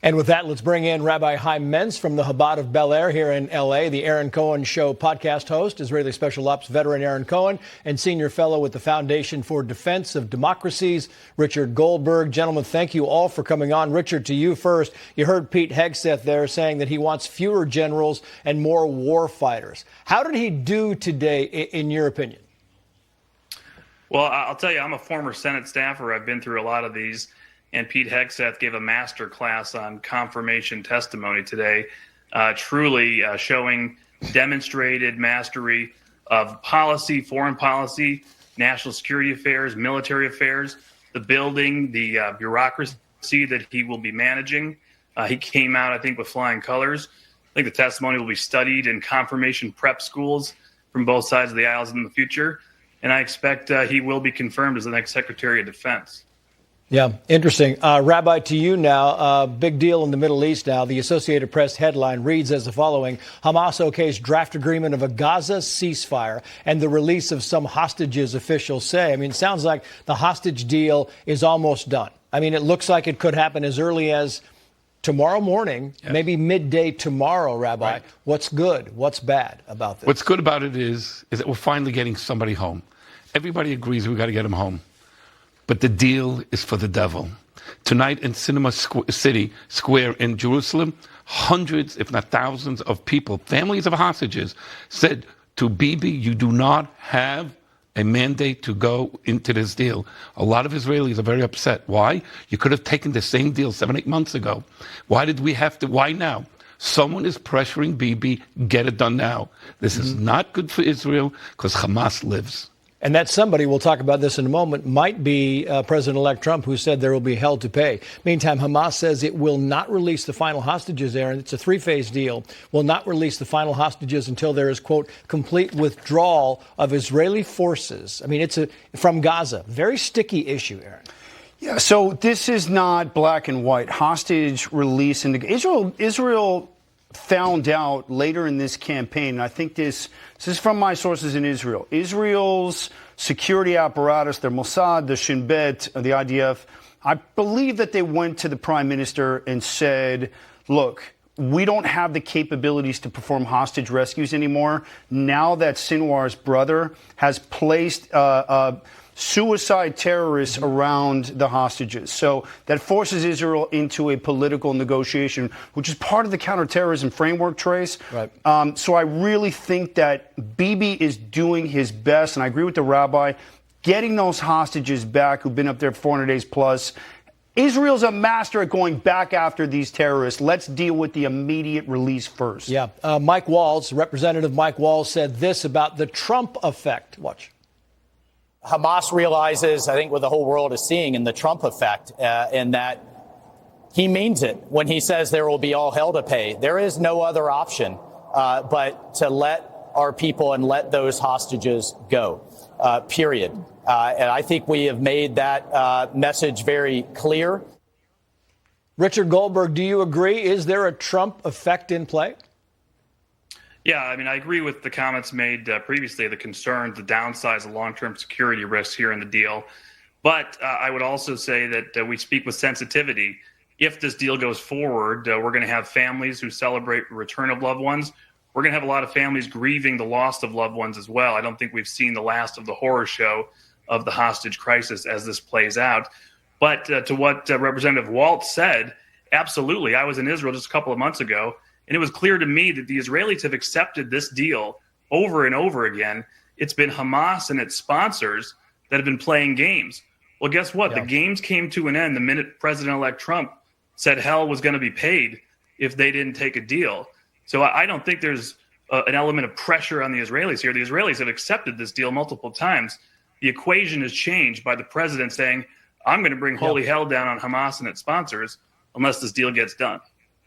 And with that, let's bring in Rabbi Chaim Mentz from the Chabad of Bel Air here in L.A., the Aaron Cohen Show podcast host, Israeli Special Ops veteran Aaron Cohen, and senior fellow with the Foundation for Defense of Democracies, Richard Goldberg. Gentlemen, thank you all for coming on. Richard, to you first. You heard Pete Hegseth there saying that he wants fewer generals and more war fighters. How did he do today, in your opinion? Well, I'll tell you, I'm a former Senate staffer. I've been through a lot of these. And Pete Hegseth gave a master class on confirmation testimony today, truly showing demonstrated mastery of policy, foreign policy, national security affairs, military affairs, the building, the bureaucracy that he will be managing. He came out, I think, with flying colors. I think the testimony will be studied in confirmation prep schools from both sides of the aisles in the future. And I expect he will be confirmed as the next Secretary of Defense. Yeah, interesting. Rabbi, to you now, big deal in the Middle East now. The Associated Press headline reads as the following: Hamas okays draft agreement of a Gaza ceasefire and the release of some hostages, officials say. I mean, it sounds like the hostage deal is almost done. I mean, it looks like it could happen as early as tomorrow morning, maybe midday tomorrow, Rabbi. Right. What's good? What's bad about this? What's good about it is that we're finally getting somebody home. Everybody agrees we've got to get him home. But the deal is for the devil. Tonight in Cinema City Square in Jerusalem, hundreds, if not thousands of people, families of hostages, said to Bibi, you do not have a mandate to go into this deal. A lot of Israelis are very upset. Why? You could have taken the same deal 7-8 months ago. Why did we have to? Why now? Someone is pressuring Bibi, get it done now. This is not good for Israel because Hamas lives. And that somebody, we'll talk about this in a moment, might be President-elect Trump, who said there will be hell to pay. Meantime, Hamas says it will not release the final hostages, Aaron. It's a 3-phase deal. Will not release the final hostages until there is, quote, complete withdrawal of Israeli forces. I mean, it's from Gaza. Very sticky issue, Aaron. Yeah, so this is not black and white. Hostage release. Israel found out later in this campaign, and I think this is from my sources in Israel, Israel's security apparatus, their Mossad, the Shin Bet, the IDF, I believe that they went to the prime minister and said, look, we don't have the capabilities to perform hostage rescues anymore. Now that Sinwar's brother has placed suicide terrorists around the hostages. So that forces Israel into a political negotiation, which is part of the counterterrorism framework, Trace. Right. So I really think that Bibi is doing his best, and I agree with the rabbi, getting those hostages back who've been up there 400 days plus. Israel's a master at going back after these terrorists. Let's deal with the immediate release first. Yeah. Mike Walls, Representative Mike Walls, said this about the Trump effect. Watch. Hamas realizes, I think what the whole world is seeing in the Trump effect, in that he means it when he says there will be all hell to pay. There is no other option but to let our people and let those hostages go, period. And I think we have made that message very clear. Richard Goldberg, do you agree? Is there a Trump effect in play? Yeah, I mean, I agree with the comments made previously, the concerns, the downsides, the long-term security risks here in the deal. But I would also say that we speak with sensitivity. If this deal goes forward, we're going to have families who celebrate the return of loved ones. We're going to have a lot of families grieving the loss of loved ones as well. I don't think we've seen the last of the horror show of the hostage crisis as this plays out. But to what Representative Waltz said, absolutely. I was in Israel just a couple of months ago, and it was clear to me that the Israelis have accepted this deal over and over again. It's been Hamas and its sponsors that have been playing games. Well, guess what? Yeah. The games came to an end the minute President-elect Trump said hell was going to be paid if they didn't take a deal. So I don't think there's an element of pressure on the Israelis here. The Israelis have accepted this deal multiple times. The equation is changed by the president saying, I'm going to bring holy hell down on Hamas and its sponsors unless this deal gets done.